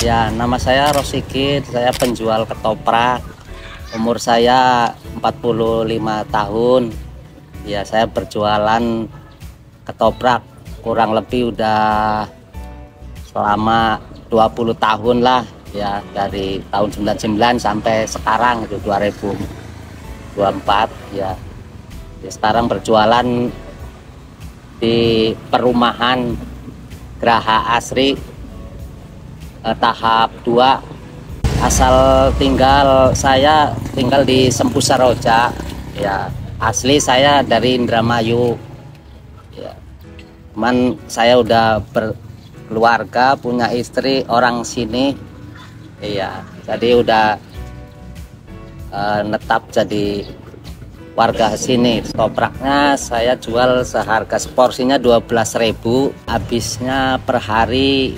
Ya, nama saya Rosikid, saya penjual ketoprak. Umur saya 45 tahun. Ya, saya berjualan ketoprak kurang lebih udah selama 20 tahun lah ya, dari tahun 99 sampai sekarang itu 2024 ya. Ya, sekarang berjualan di perumahan Geraha Asri tahap 2. Asal saya tinggal di Sempu Saroja ya, asli saya dari Indramayu ya. Cuman saya udah berkeluarga, punya istri orang sini iya, jadi udah netap jadi warga sini. Ketopraknya saya jual seharga seporsinya 12.000, habisnya per hari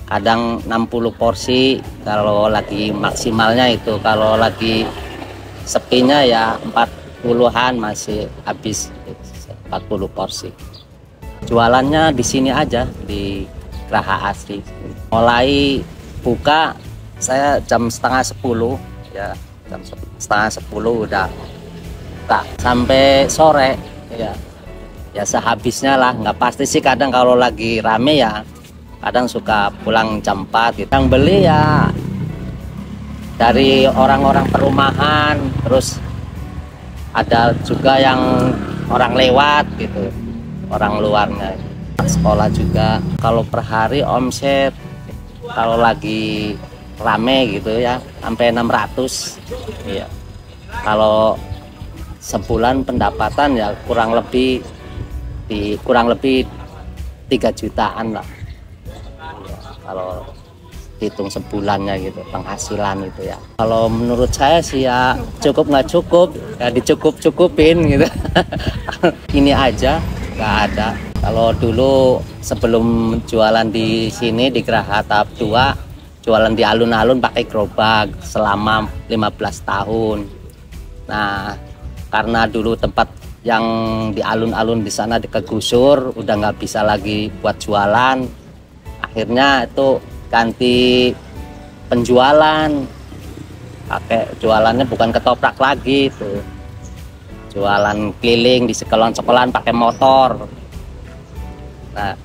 kadang 60 porsi kalau lagi maksimalnya itu. Kalau lagi sepinya ya 40-an masih habis 40 porsi. Jualannya di sini aja di Geraha Asri. Mulai buka saya jam setengah 10 ya, jam setengah 10 udah buka sampai sore ya. Ya sehabisnya lah, nggak pasti sih, kadang kalau lagi rame ya kadang suka pulang jam 4 gitu. Yang beli ya dari orang-orang perumahan, terus ada juga yang orang lewat gitu, orang luarnya. Sekolah juga. Kalau per hari omset kalau lagi rame gitu ya sampai 600 ya. Kalau sebulan pendapatan ya kurang lebih 3 jutaan lah. Kalau hitung sebulannya gitu penghasilan itu ya. Kalau menurut saya sih ya cukup nggak cukup ya, dicukup-cukupin gitu. Ini aja nggak ada. Kalau dulu sebelum jualan di sini di Geraha tahap 2, jualan di alun-alun pakai gerobak selama 15 tahun. Nah, karena dulu tempat yang di alun-alun di sana kegusur, udah nggak bisa lagi buat jualan. Akhirnya itu ganti penjualan, pakai jualannya bukan ketoprak lagi, itu jualan keliling di sekolahan-sekolahan pakai motor. Nah,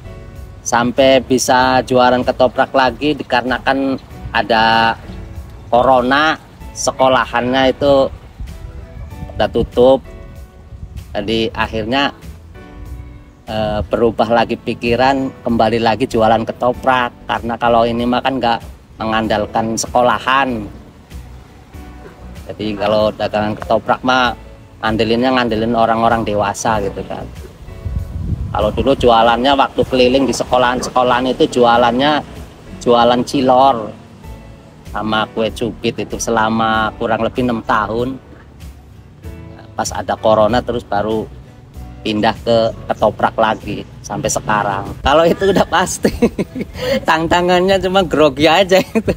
sampai bisa jualan ketoprak lagi dikarenakan ada corona, sekolahannya itu udah tutup. Jadi akhirnya berubah lagi pikiran, kembali lagi jualan ketoprak, karena kalau ini mah kan nggak mengandalkan sekolahan. Jadi kalau dagangan ketoprak mah ngandelin orang-orang dewasa gitu kan. Kalau dulu jualannya waktu keliling di sekolahan-sekolahan itu jualannya jualan cilor sama kue cubit itu selama kurang lebih 6 tahun. Pas ada corona terus baru pindah ke ketoprak lagi sampai sekarang. Kalau itu udah pasti tantangannya cuma grogi aja itu.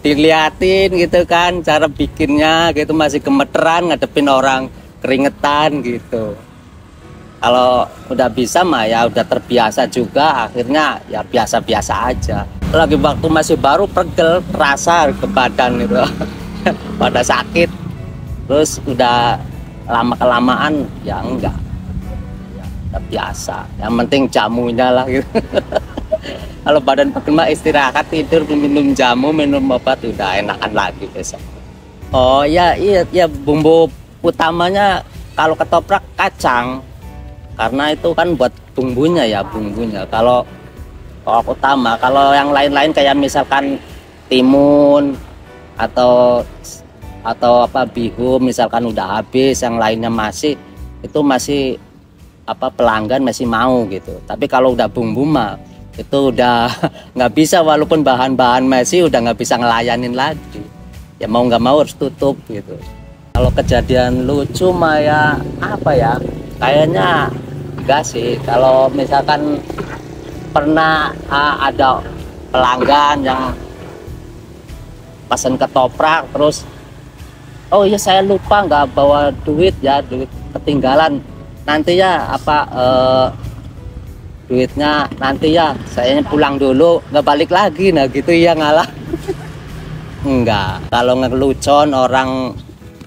Diliatin gitu kan cara bikinnya gitu, masih gemeteran ngadepin orang keringetan gitu. Kalau udah bisa mah ya udah terbiasa juga, akhirnya ya biasa-biasa aja. Lagi waktu masih baru pegel, terasa ke badan itu pada sakit. Terus udah lama-kelamaan ya enggak. Biasa, yang penting jamunya lah gitu. Kalau badan pegel mah istirahat, tidur, minum jamu, minum obat, udah enakan lagi besok. Oh ya, iya bumbu utamanya kalau ketoprak kacang, karena itu kan buat bumbunya. Kalau utama, kalau yang lain-lain kayak misalkan timun atau apa bihun misalkan udah habis, yang lainnya masih, itu masih pelanggan masih mau gitu. Tapi kalau udah bumbu mah itu udah nggak bisa, walaupun bahan-bahan masih udah nggak bisa ngelayanin lagi. Ya mau nggak mau harus tutup gitu. Kalau kejadian lucu mah ya apa ya? Kayaknya enggak sih. Kalau misalkan pernah ada pelanggan yang pesen ketoprak terus, oh iya saya lupa nggak bawa duit ya, duit ketinggalan. Nanti ya duitnya nanti ya, saya pulang dulu nggak balik lagi, nah gitu ya ngalah. Enggak. Kalau ngelucon orang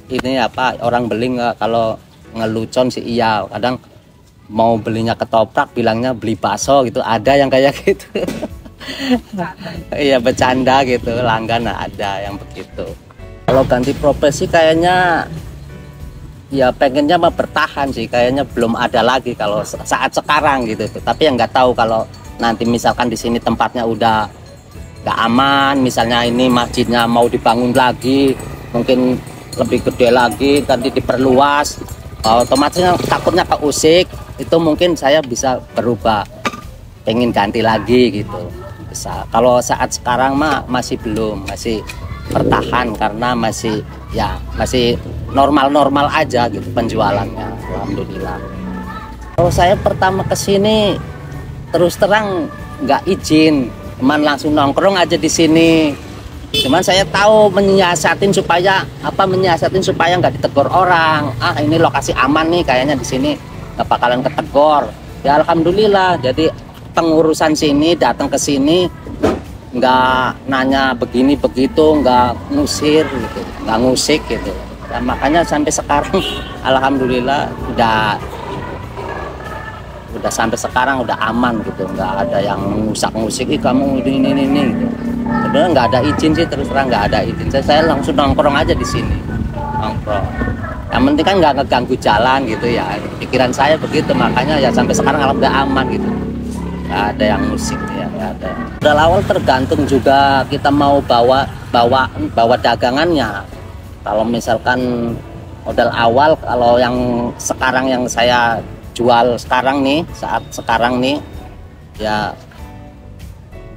ini apa, orang beli enggak. Kalau ngelucon sih iya. Kadang mau belinya ketoprak bilangnya beli bakso gitu. Ada yang kayak gitu. Iya, bercanda gitu, langganan ada yang begitu. Kalau ganti profesi kayaknya ya pengennya mah bertahan sih, kayaknya belum ada lagi kalau saat sekarang gitu. Tapi yang nggak tahu kalau nanti misalkan di sini tempatnya udah nggak aman, misalnya ini masjidnya mau dibangun lagi, mungkin lebih gede lagi, nanti diperluas, otomatisnya takutnya keusik, itu mungkin saya bisa berubah, pengen ganti lagi gitu. Bisa. Kalau saat sekarang mah masih belum, masih bertahan karena masih normal-normal aja gitu penjualannya, alhamdulillah. Kalau saya pertama kesini terus terang nggak izin, cuman langsung nongkrong aja di sini. Cuman saya tahu menyiasatin supaya nggak ditegur orang. Ah, ini lokasi aman nih, kayaknya di sini nggak bakalan ketegor. Ya alhamdulillah. Jadi pengurusan sini datang ke sini nggak nanya begini begitu, nggak ngusir gitu, nggak ngusik gitu. Nah, makanya sampai sekarang alhamdulillah udah sampai sekarang udah aman gitu, nggak ada yang ngusak-ngusik kamu ini gitu. Sebenarnya nggak ada izin sih, terus terang nggak ada izin. Saya langsung nongkrong aja di sini, nongkrong. Yang penting kan nggak ngeganggu jalan gitu ya. Pikiran saya begitu, makanya ya sampai sekarang alhamdulillah aman gitu. Nggak ada yang musik ya, nggak ada. Modal awal tergantung juga kita mau bawa dagangannya. Kalau misalkan modal awal, kalau yang sekarang yang saya jual sekarang nih, saat sekarang nih ya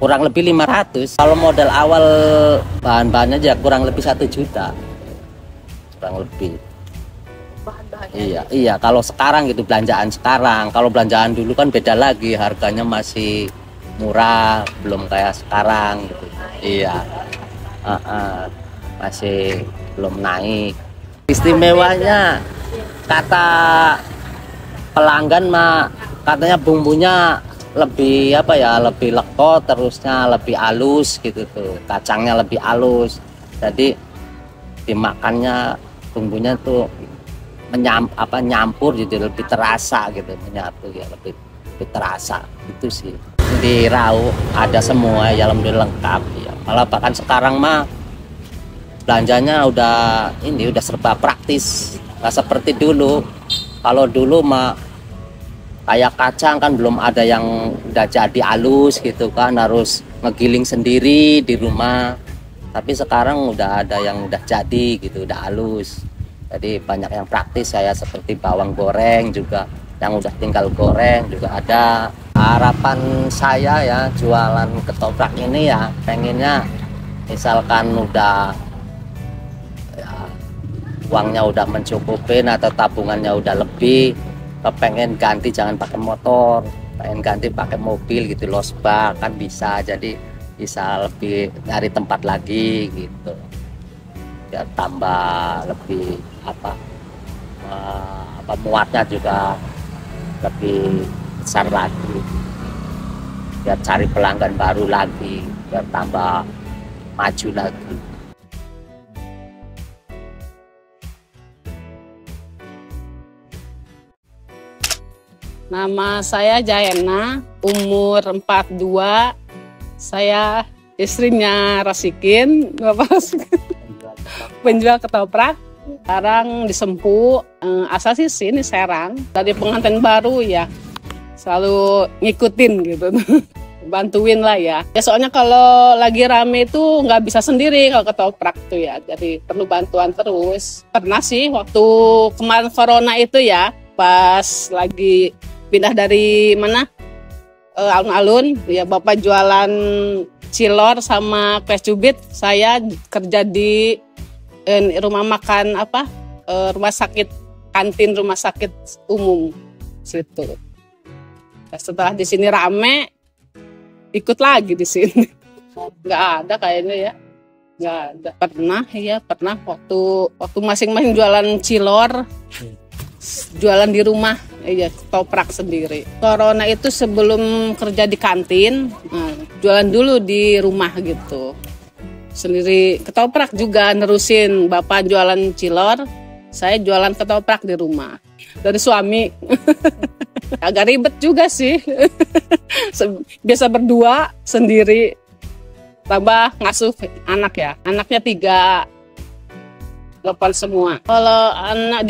kurang lebih 500. Kalau modal awal bahan-bahannya aja kurang lebih 1 juta, kurang lebih. Iya, kalau sekarang gitu, belanjaan sekarang. Kalau belanjaan dulu kan beda lagi, harganya masih murah, belum kayak sekarang gitu. Iya, masih belum naik. Istimewanya kata pelanggan mah katanya bumbunya lebih lebih leko, terusnya lebih halus gitu tuh, kacangnya lebih halus. Jadi dimakannya bumbunya tuh nyampur jadi lebih terasa gitu, menyatu ya, lebih terasa itu sih. Di Rau ada semua ya, alhamdulillah lengkap ya. Malah bahkan sekarang mah belanjanya udah serba praktis, nggak seperti dulu. Kalau dulu mah kayak kacang kan belum ada yang udah jadi halus gitu kan, harus ngegiling sendiri di rumah. Tapi sekarang udah ada yang udah jadi gitu, udah halus. Jadi banyak yang praktis, saya seperti bawang goreng juga yang udah tinggal goreng juga ada. Harapan saya ya jualan ketoprak ini ya pengennya misalkan udah ya, uangnya udah mencukupin atau tabungannya udah lebih, pengen ganti jangan pakai motor, pengen ganti pakai mobil gitu, losbak kan bisa, jadi bisa lebih nyari tempat lagi gitu ya, tambah lebih muatnya juga lebih besar lagi, biar cari pelanggan baru lagi, biar tambah maju lagi. Nama saya Jaena, umur 42. Saya istrinya Rasikin, penjual ketoprak. Sekarang di Sempu, asal sih sini Serang. Dari pengantin baru ya, selalu ngikutin gitu, bantuin lah ya. Ya soalnya kalau lagi rame itu nggak bisa sendiri kalau ketoprak tuh ya, jadi perlu bantuan terus. Pernah sih waktu kemarin corona itu ya, pas lagi pindah dari mana alun-alun ya, bapak jualan cilor sama kue cubit, saya kerja di rumah makan rumah sakit, kantin rumah sakit umum situ. Nah, setelah di sini rame, ikut lagi di sini. Nggak ada kayaknya ya, nggak ada. Pernah waktu masing-masing jualan cilor, jualan di rumah, ketoprak sendiri. Corona itu sebelum kerja di kantin, jualan dulu di rumah gitu. sendiri ketoprak juga, nerusin bapak jualan cilor, saya jualan ketoprak di rumah dari suami. Agak ribet juga sih. Biasa berdua sendiri, tambah ngasuh anak ya, anaknya 3, 8 semua. Kalau anak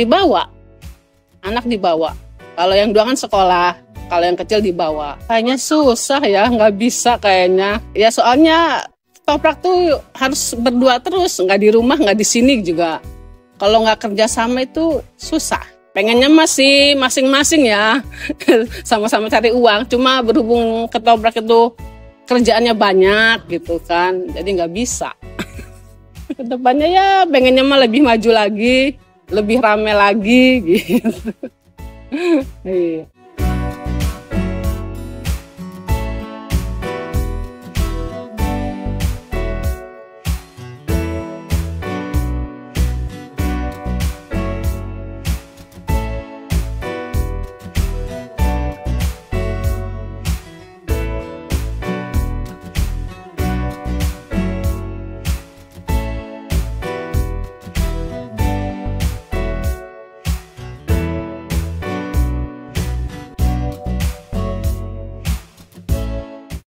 dibawa, kalau yang 2 kan sekolah, kalau yang kecil dibawa. Kayaknya susah ya, nggak bisa kayaknya. Ya soalnya ketoprak tuh harus berdua terus, nggak di rumah, nggak di sini juga. Kalau nggak kerja sama itu susah. Pengennya masih masing-masing ya, sama-sama cari uang. Cuma berhubung ketoprak itu kerjaannya banyak gitu kan, jadi nggak bisa. Kedepannya ya pengennya mah lebih maju lagi, lebih rame lagi gitu. Iya.